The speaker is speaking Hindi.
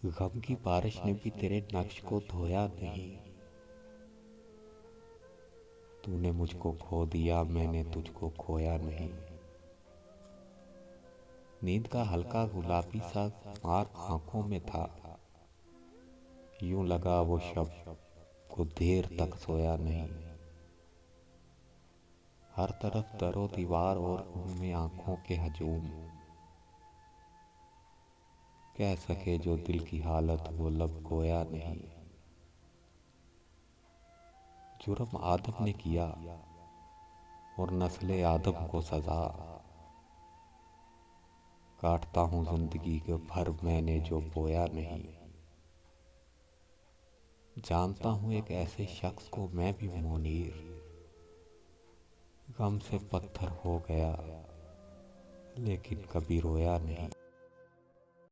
गम की बारिश ने भी तेरे नक्श को धोया नहीं। तूने मुझको खो दिया, मैंने तुझको खोया नहीं। नींद का हल्का गुलाबी सा मार आंखों में था। यूं लगा वो शब को देर तक सोया नहीं। हर तरफ दरो दीवार और उनमें आंखों के हजूम। कह सके जो दिल की हालत वो लब गोया नहीं। जुर्म आदम ने किया और नस्ले आदम को सजा। काटता हूँ जिंदगी के भर मैंने जो बोया नहीं। जानता हूँ एक ऐसे शख्स को मैं भी मुनीर। गम से पत्थर हो गया लेकिन कभी रोया नहीं।